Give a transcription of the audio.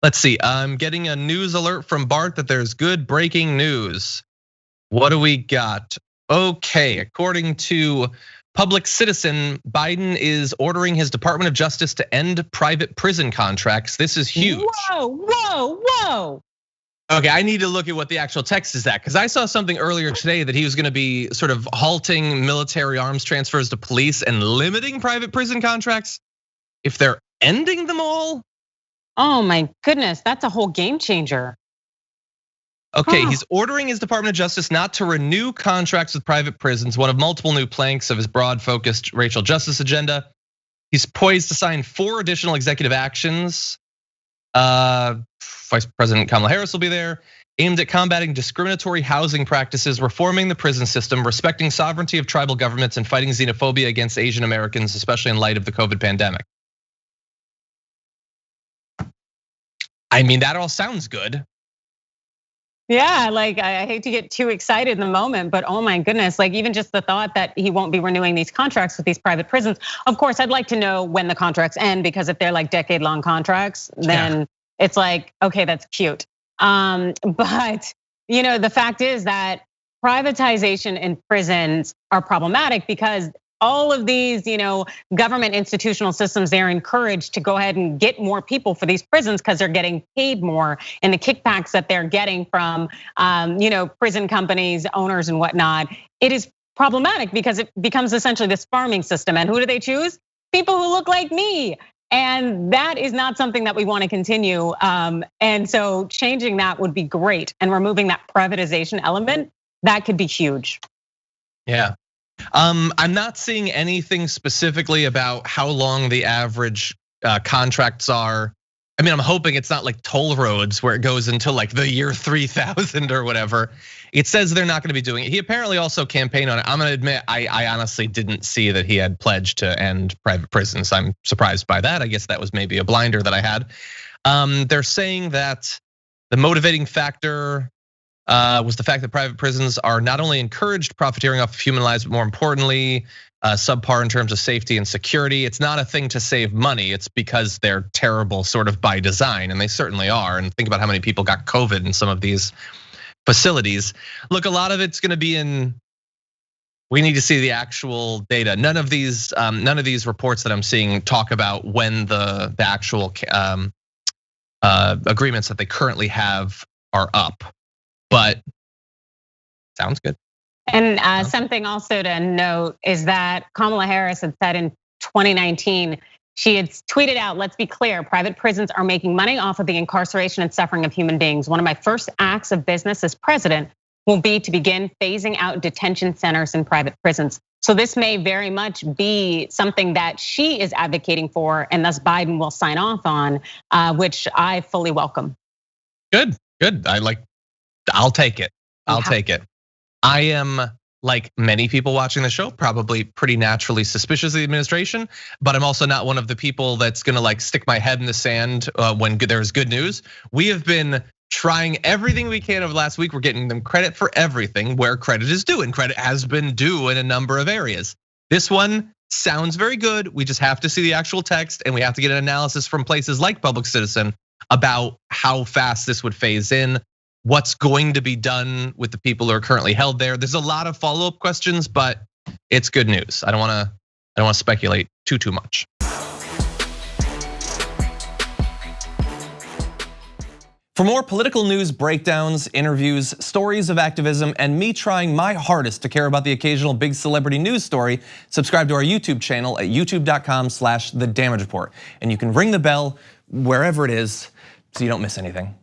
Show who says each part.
Speaker 1: Let's see, I'm getting a news alert from Bart that there's good breaking news. What do we got? Okay, according to Public Citizen, Biden is ordering his Department of Justice to end private prison contracts. This is huge.
Speaker 2: Whoa.
Speaker 1: Okay, I need to look at what the actual text is at, because I saw something earlier today that he was gonna be sort of halting military arms transfers to police and limiting private prison contracts. If they're ending them all?
Speaker 2: Oh my goodness, that's a whole game changer.
Speaker 1: Okay, he's ordering his Department of Justice not to renew contracts with private prisons, one of multiple new planks of his broad focused racial justice agenda. He's poised to sign 4 additional executive actions. Vice President Kamala Harris will be there, aimed at combating discriminatory housing practices, reforming the prison system, respecting sovereignty of tribal governments, and fighting xenophobia against Asian Americans, especially in light of the COVID pandemic. I mean, that all sounds good.
Speaker 2: Yeah, like I hate to get too excited in the moment, but oh my goodness, like even just the thought that he won't be renewing these contracts with these private prisons. Of course, I'd like to know when the contracts end, because if they're like decade-long contracts, then it's like, okay, that's cute. But the fact is that privatization in prisons are problematic, because all of these, government institutional systems, they're encouraged to go ahead and get more people for these prisons because they're getting paid more, and the kickbacks that they're getting from, prison companies, owners and whatnot. It is problematic because it becomes essentially this farming system. And who do they choose? People who look like me. And that is not something that we want to continue. And so changing that would be great, and removing that privatization element, that could be huge.
Speaker 1: Yeah. I'm not seeing anything specifically about how long the average contracts are. I mean, I'm hoping it's not like toll roads where it goes until like the year 3000 or whatever. It says they're not gonna be doing it. He apparently also campaigned on it. I'm gonna admit, I honestly didn't see that he had pledged to end private prisons. I'm surprised by that. I guess that was maybe a blinder that I had. They're saying that the motivating factor was the fact that private prisons are not only encouraged profiteering off of human lives, but more importantly, subpar in terms of safety and security. It's not a thing to save money. It's because they're terrible sort of by design, and they certainly are. And think about how many people got COVID in some of these facilities. Look, a lot of it's gonna be we need to see the actual data. None of these reports that I'm seeing talk about when the actual agreements that they currently have are up. But sounds good.
Speaker 2: And something also to note is that Kamala Harris had said in 2019, she had tweeted out, let's be clear, private prisons are making money off of the incarceration and suffering of human beings. One of my first acts of business as president will be to begin phasing out detention centers in private prisons. So this may very much be something that she is advocating for, and thus Biden will sign off on, which I fully welcome.
Speaker 1: Good. I'll take it. I'll take it. I am, like many people watching the show, probably pretty naturally suspicious of the administration, but I'm also not one of the people that's gonna like stick my head in the sand when there's good news. We have been trying everything we can over the last week. We're getting them credit for everything where credit is due, and credit has been due in a number of areas. This one sounds very good. We just have to see the actual text, and we have to get an analysis from places like Public Citizen about how fast this would phase in. What's going to be done with the people who are currently held there? There's a lot of follow-up questions, but it's good news. I don't want to speculate too much. For more political news breakdowns, interviews, stories of activism, and me trying my hardest to care about the occasional big celebrity news story, subscribe to our YouTube channel at youtube.com/thedamagereport. And you can ring the bell wherever it is so you don't miss anything.